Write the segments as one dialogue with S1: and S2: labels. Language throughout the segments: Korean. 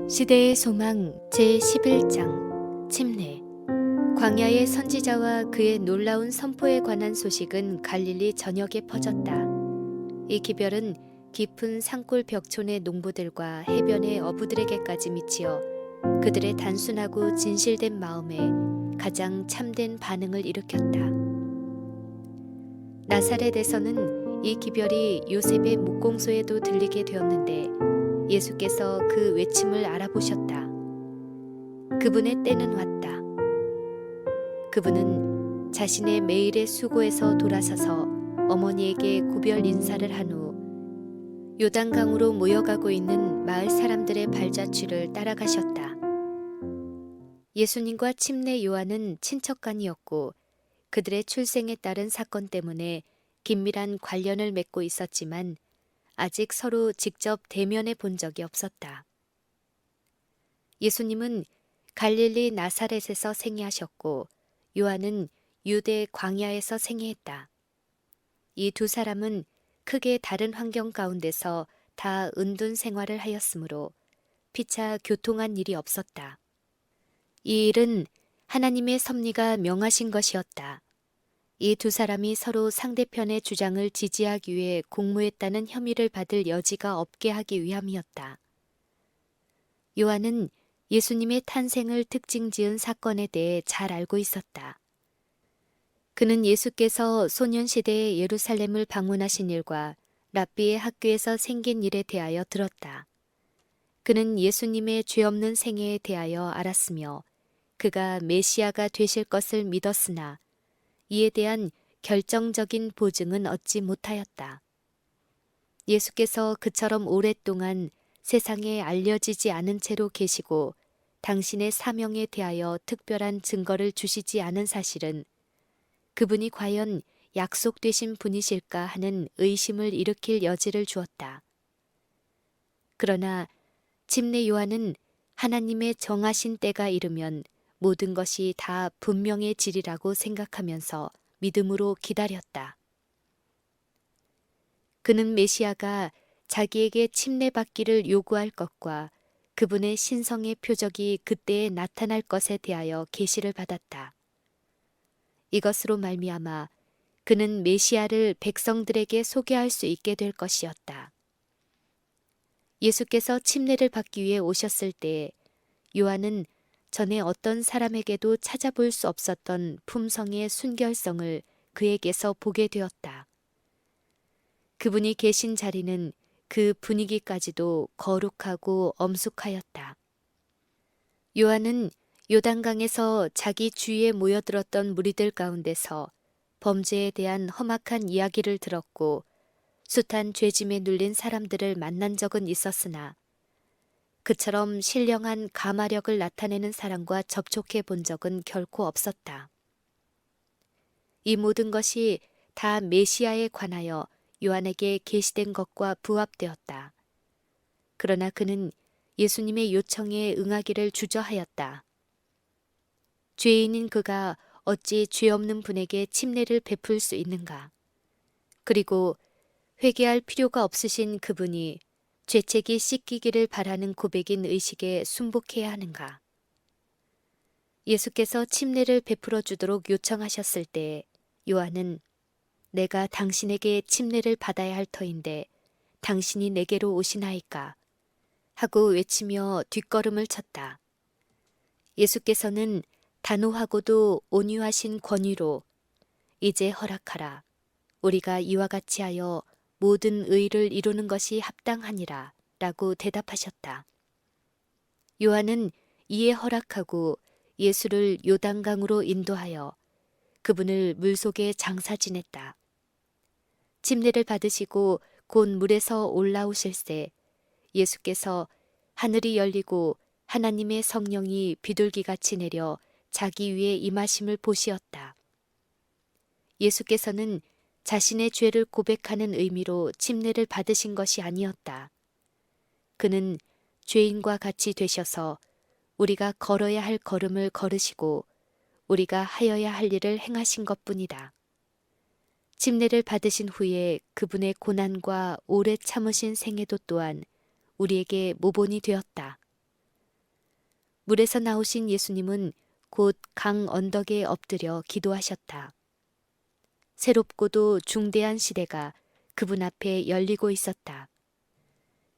S1: 시대의 소망 제11장 침례. 광야의 선지자와 그의 놀라운 선포에 관한 소식은 갈릴리 전역에 퍼졌다. 이 기별은 깊은 산골 벽촌의 농부들과 해변의 어부들에게까지 미치어 그들의 단순하고 진실된 마음에 가장 참된 반응을 일으켰다. 나사렛에서는 이 기별이 요셉의 묵공소에도 들리게 되었는데 예수께서 그 외침을 알아보셨다. 그분의 때는 왔다. 그분은 자신의 매일의 수고에서 돌아서서 어머니에게 구별 인사를 한 후 요단강으로 모여가고 있는 마을 사람들의 발자취를 따라가셨다. 예수님과 침례 요한은 친척간이었고 그들의 출생에 따른 사건 때문에 긴밀한 관련을 맺고 있었지만 아직 서로 직접 대면해 본 적이 없었다. 예수님은 갈릴리 나사렛에서 생애하셨고 요한은 유대 광야에서 생애했다. 이 두 사람은 크게 다른 환경 가운데서 다 은둔 생활을 하였으므로 피차 교통한 일이 없었다. 이 일은 하나님의 섭리가 명하신 것이었다. 이 두 사람이 서로 상대편의 주장을 지지하기 위해 공모했다는 혐의를 받을 여지가 없게 하기 위함이었다. 요한은 예수님의 탄생을 특징 지은 사건에 대해 잘 알고 있었다. 그는 예수께서 소년시대에 예루살렘을 방문하신 일과 랍비의 학교에서 생긴 일에 대하여 들었다. 그는 예수님의 죄 없는 생애에 대하여 알았으며 그가 메시아가 되실 것을 믿었으나 이에 대한 결정적인 보증은 얻지 못하였다. 예수께서 그처럼 오랫동안 세상에 알려지지 않은 채로 계시고 당신의 사명에 대하여 특별한 증거를 주시지 않은 사실은 그분이 과연 약속되신 분이실까 하는 의심을 일으킬 여지를 주었다. 그러나 침례 요한은 하나님의 정하신 때가 이르면 모든 것이 다 분명해지리라고 생각하면서 믿음으로 기다렸다. 그는 메시아가 자기에게 침례받기를 요구할 것과 그분의 신성의 표적이 그때에 나타날 것에 대하여 계시를 받았다. 이것으로 말미암아 그는 메시아를 백성들에게 소개할 수 있게 될 것이었다. 예수께서 침례를 받기 위해 오셨을 때 요한은 전에 어떤 사람에게도 찾아볼 수 없었던 품성의 순결성을 그에게서 보게 되었다. 그분이 계신 자리는 그 분위기까지도 거룩하고 엄숙하였다. 요한은 요단강에서 자기 주위에 모여들었던 무리들 가운데서 범죄에 대한 험악한 이야기를 들었고 숱한 죄짐에 눌린 사람들을 만난 적은 있었으나 그처럼 신령한 가마력을 나타내는 사람과 접촉해 본 적은 결코 없었다. 이 모든 것이 다 메시아에 관하여 요한에게 계시된 것과 부합되었다. 그러나 그는 예수님의 요청에 응하기를 주저하였다. 죄인인 그가 어찌 죄 없는 분에게 침례를 베풀 수 있는가? 그리고 회개할 필요가 없으신 그분이 죄책이 씻기기를 바라는 고백인 의식에 순복해야 하는가? 예수께서 침례를 베풀어 주도록 요청하셨을 때 요한은 내가 당신에게 침례를 받아야 할 터인데 당신이 내게로 오시나이까? 하고 외치며 뒷걸음을 쳤다. 예수께서는 단호하고도 온유하신 권위로 이제 허락하라. 우리가 이와 같이 하여 모든 의를 이루는 것이 합당하니라 라고 대답하셨다. 요한은 이에 허락하고 예수를 요단강으로 인도하여 그분을 물속에 장사 지냈다. 침례를 받으시고 곧 물에서 올라오실새 예수께서 하늘이 열리고 하나님의 성령이 비둘기같이 내려 자기 위에 임하심을 보시었다. 예수께서는 자신의 죄를 고백하는 의미로 침례를 받으신 것이 아니었다. 그는 죄인과 같이 되셔서 우리가 걸어야 할 걸음을 걸으시고 우리가 하여야 할 일을 행하신 것뿐이다. 침례를 받으신 후에 그분의 고난과 오래 참으신 생애도 또한 우리에게 모본이 되었다. 물에서 나오신 예수님은 곧 강 언덕에 엎드려 기도하셨다. 새롭고도 중대한 시대가 그분 앞에 열리고 있었다.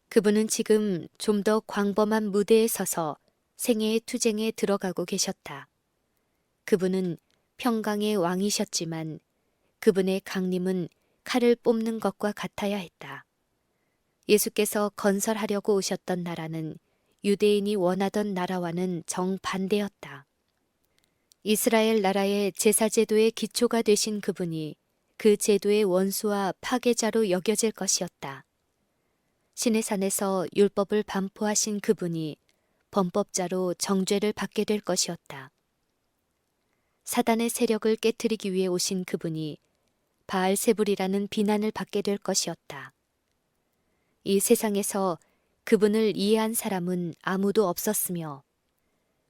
S1: 그분은 지금 좀 더 광범한 무대에 서서 생애의 투쟁에 들어가고 계셨다. 그분은 평강의 왕이셨지만 그분의 강림은 칼을 뽑는 것과 같아야 했다. 예수께서 건설하려고 오셨던 나라는 유대인이 원하던 나라와는 정반대였다. 이스라엘 나라의 제사제도의 기초가 되신 그분이 그 제도의 원수와 파괴자로 여겨질 것이었다. 신의 산에서 율법을 반포하신 그분이 범법자로 정죄를 받게 될 것이었다. 사단의 세력을 깨뜨리기 위해 오신 그분이 바알세불이라는 비난을 받게 될 것이었다. 이 세상에서 그분을 이해한 사람은 아무도 없었으며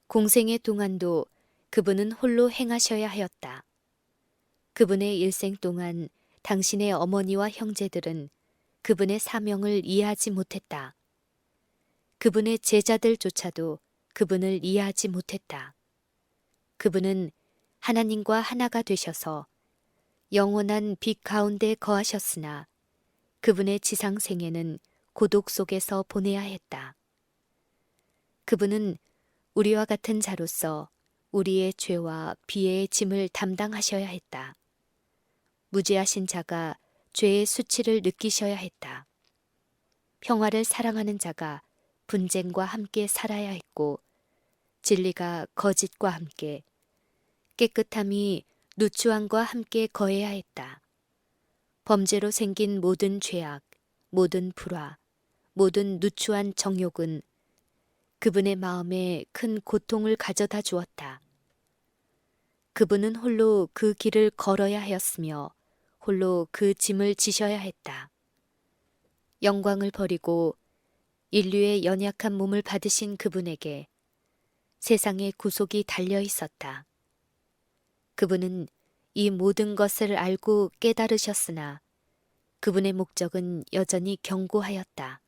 S1: 공생의 동안도 그분은 홀로 행하셔야 하였다. 그분의 일생 동안 당신의 어머니와 형제들은 그분의 사명을 이해하지 못했다. 그분의 제자들조차도 그분을 이해하지 못했다. 그분은 하나님과 하나가 되셔서 영원한 빛 가운데 거하셨으나 그분의 지상생애는 고독 속에서 보내야 했다. 그분은 우리와 같은 자로서 우리의 죄와 비애의 짐을 담당하셔야 했다. 무죄하신 자가 죄의 수치를 느끼셔야 했다. 평화를 사랑하는 자가 분쟁과 함께 살아야 했고 진리가 거짓과 함께 깨끗함이 누추함과 함께 거해야 했다. 범죄로 생긴 모든 죄악, 모든 불화, 모든 누추한 정욕은 그분의 마음에 큰 고통을 가져다 주었다. 그분은 홀로 그 길을 걸어야 하였으며 홀로 그 짐을 지셔야 했다. 영광을 버리고 인류의 연약한 몸을 받으신 그분에게 세상의 구속이 달려 있었다. 그분은 이 모든 것을 알고 깨달으셨으나 그분의 목적은 여전히 견고하였다.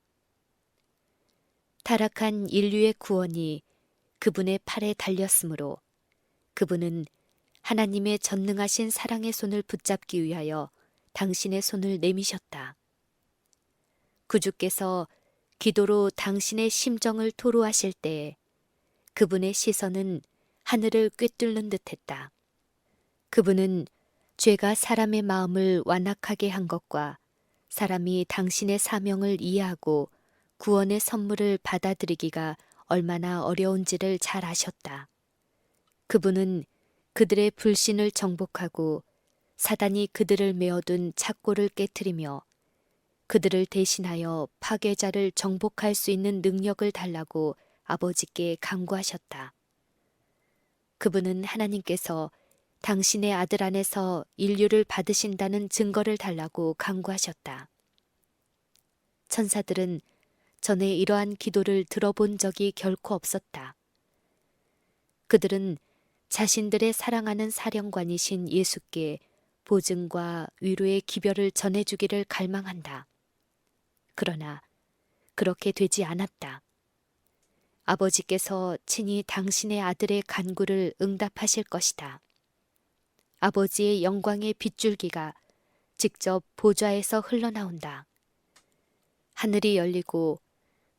S1: 타락한 인류의 구원이 그분의 팔에 달렸으므로 그분은 하나님의 전능하신 사랑의 손을 붙잡기 위하여 당신의 손을 내미셨다. 구주께서 기도로 당신의 심정을 토로하실 때에 그분의 시선은 하늘을 꿰뚫는 듯했다. 그분은 죄가 사람의 마음을 완악하게 한 것과 사람이 당신의 사명을 이해하고 구원의 선물을 받아들이기가 얼마나 어려운지를 잘 아셨다. 그분은 그들의 불신을 정복하고 사단이 그들을 메어둔 착고를 깨트리며 그들을 대신하여 파괴자를 정복할 수 있는 능력을 달라고 아버지께 간구하셨다. 그분은 하나님께서 당신의 아들 안에서 인류를 받으신다는 증거를 달라고 간구하셨다. 천사들은 전에 이러한 기도를 들어본 적이 결코 없었다. 그들은 자신들의 사랑하는 사령관이신 예수께 보증과 위로의 기별을 전해주기를 갈망한다. 그러나 그렇게 되지 않았다. 아버지께서 친히 당신의 아들의 간구를 응답하실 것이다. 아버지의 영광의 빗줄기가 직접 보좌에서 흘러나온다. 하늘이 열리고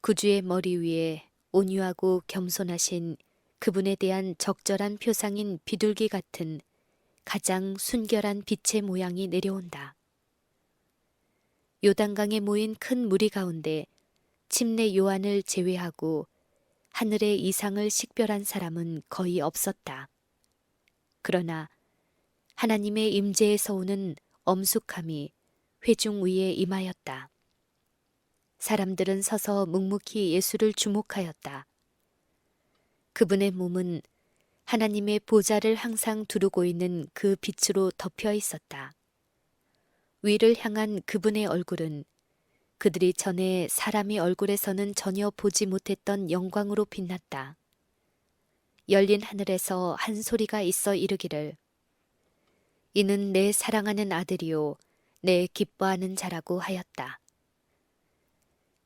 S1: 구주의 머리 위에 온유하고 겸손하신 그분에 대한 적절한 표상인 비둘기 같은 가장 순결한 빛의 모양이 내려온다. 요단강에 모인 큰 무리 가운데 침례 요한을 제외하고 하늘의 이상을 식별한 사람은 거의 없었다. 그러나 하나님의 임재에서 오는 엄숙함이 회중 위에 임하였다. 사람들은 서서 묵묵히 예수를 주목하였다. 그분의 몸은 하나님의 보좌를 항상 두르고 있는 그 빛으로 덮여 있었다. 위를 향한 그분의 얼굴은 그들이 전에 사람의 얼굴에서는 전혀 보지 못했던 영광으로 빛났다. 열린 하늘에서 한 소리가 있어 이르기를 이는 내 사랑하는 아들이요 내 기뻐하는 자라고 하였다.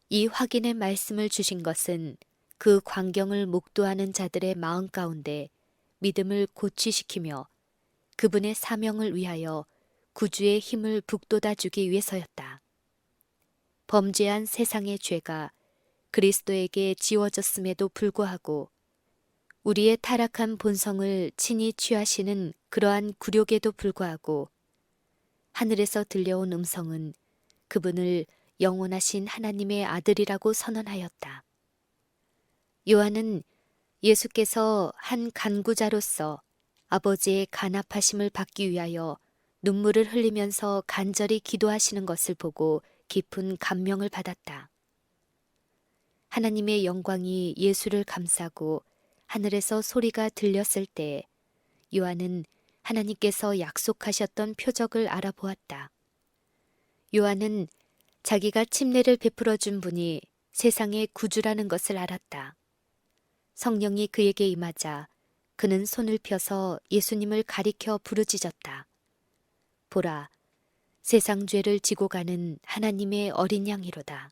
S1: 이 확인의 말씀을 주신 것은 그 광경을 목도하는 자들의 마음 가운데 믿음을 고취시키며 그분의 사명을 위하여 구주의 힘을 북돋아 주기 위해서였다. 범죄한 세상의 죄가 그리스도에게 지워졌음에도 불구하고 우리의 타락한 본성을 친히 취하시는 그러한 굴욕에도 불구하고 하늘에서 들려온 음성은 그분을 영원하신 하나님의 아들이라고 선언하였다. 요한은 예수께서 한 간구자로서 아버지의 간합하심을 받기 위하여 눈물을 흘리면서 간절히 기도하시는 것을 보고 깊은 감명을 받았다. 하나님의 영광이 예수를 감싸고 하늘에서 소리가 들렸을 때 요한은 하나님께서 약속하셨던 표적을 알아보았다. 요한은 자기가 침례를 베풀어 준 분이 세상의 구주라는 것을 알았다. 성령이 그에게 임하자 그는 손을 펴서 예수님을 가리켜 부르짖었다. 보라, 세상 죄를 지고 가는 하나님의 어린 양이로다.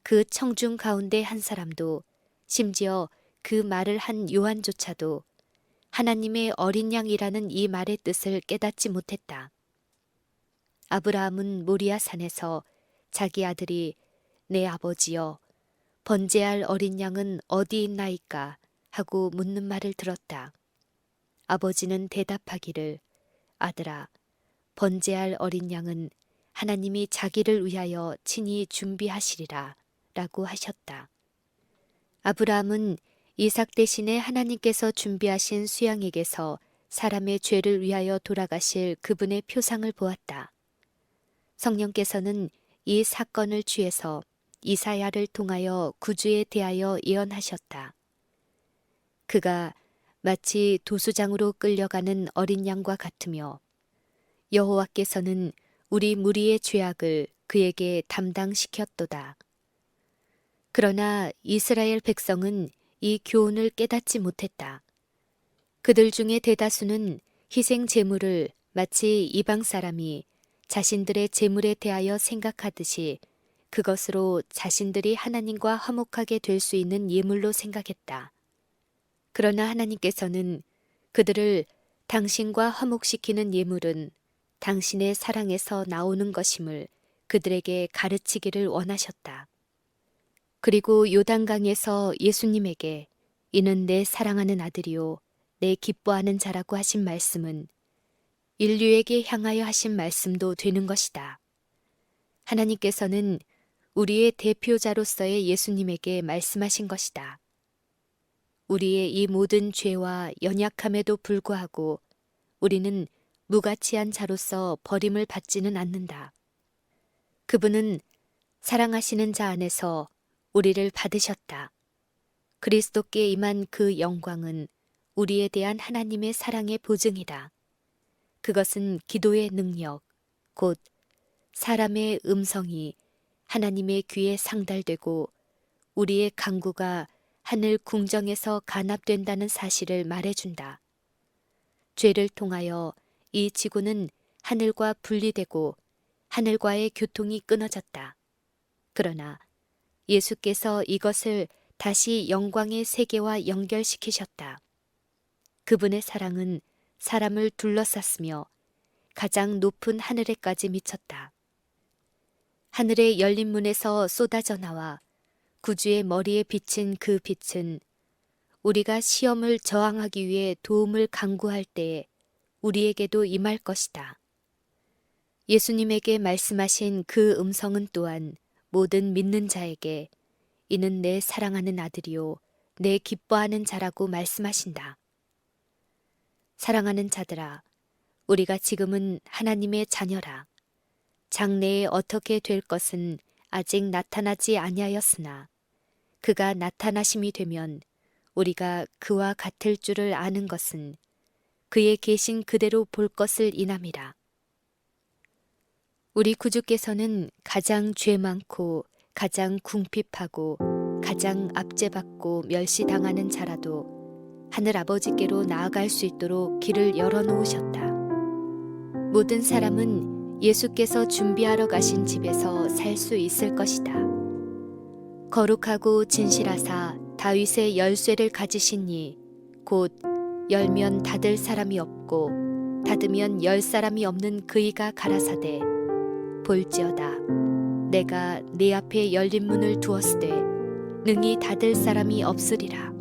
S1: 그 청중 가운데 한 사람도 심지어 그 말을 한 요한조차도 하나님의 어린 양이라는 이 말의 뜻을 깨닫지 못했다. 아브라함은 모리아 산에서 자기 아들이 내 아버지여 번제할 어린 양은 어디 있나이까 하고 묻는 말을 들었다. 아버지는 대답하기를 아들아 번제할 어린 양은 하나님이 자기를 위하여 친히 준비하시리라 라고 하셨다. 아브라함은 이삭 대신에 하나님께서 준비하신 수양에게서 사람의 죄를 위하여 돌아가실 그분의 표상을 보았다. 성령께서는 이 사건을 취해서 이사야를 통하여 구주에 대하여 예언하셨다. 그가 마치 도수장으로 끌려가는 어린 양과 같으며 여호와께서는 우리 무리의 죄악을 그에게 담당시켰도다. 그러나 이스라엘 백성은 이 교훈을 깨닫지 못했다. 그들 중에 대다수는 희생 제물을 마치 이방 사람이 자신들의 제물에 대하여 생각하듯이 그것으로 자신들이 하나님과 화목하게 될 수 있는 예물로 생각했다. 그러나 하나님께서는 그들을 당신과 화목시키는 예물은 당신의 사랑에서 나오는 것임을 그들에게 가르치기를 원하셨다. 그리고 요단강에서 예수님에게 이는 내 사랑하는 아들이요 내 기뻐하는 자라고 하신 말씀은 인류에게 향하여 하신 말씀도 되는 것이다. 하나님께서는 우리의 대표자로서의 예수님에게 말씀하신 것이다. 우리의 이 모든 죄와 연약함에도 불구하고 우리는 무가치한 자로서 버림을 받지는 않는다. 그분은 사랑하시는 자 안에서 우리를 받으셨다. 그리스도께 임한 그 영광은 우리에 대한 하나님의 사랑의 보증이다. 그것은 기도의 능력, 곧 사람의 음성이 하나님의 귀에 상달되고 우리의 간구가 하늘 궁정에서 간합된다는 사실을 말해준다. 죄를 통하여 이 지구는 하늘과 분리되고 하늘과의 교통이 끊어졌다. 그러나 예수께서 이것을 다시 영광의 세계와 연결시키셨다. 그분의 사랑은 사람을 둘러쌌으며 가장 높은 하늘에까지 미쳤다. 하늘의 열린 문에서 쏟아져 나와 구주의 머리에 비친 그 빛은 우리가 시험을 저항하기 위해 도움을 간구할 때에 우리에게도 임할 것이다. 예수님에게 말씀하신 그 음성은 또한 모든 믿는 자에게 이는 내 사랑하는 아들이요 내 기뻐하는 자라고 말씀하신다. 사랑하는 자들아, 우리가 지금은 하나님의 자녀라. 장래에 어떻게 될 것은 아직 나타나지 아니하였으나 그가 나타나심이 되면 우리가 그와 같을 줄을 아는 것은 그의 계신 그대로 볼 것을 인함이라. 우리 구주께서는 가장 죄 많고 가장 궁핍하고 가장 압제받고 멸시당하는 자라도 하늘 아버지께로 나아갈 수 있도록 길을 열어놓으셨다. 모든 사람은 예수께서 준비하러 가신 집에서 살 수 있을 것이다. 거룩하고 진실하사 다윗의 열쇠를 가지시니 곧 열면 닫을 사람이 없고 닫으면 열 사람이 없는 그이가 가라사대 볼지어다 내가 네 앞에 열린 문을 두었으되 능히 닫을 사람이 없으리라.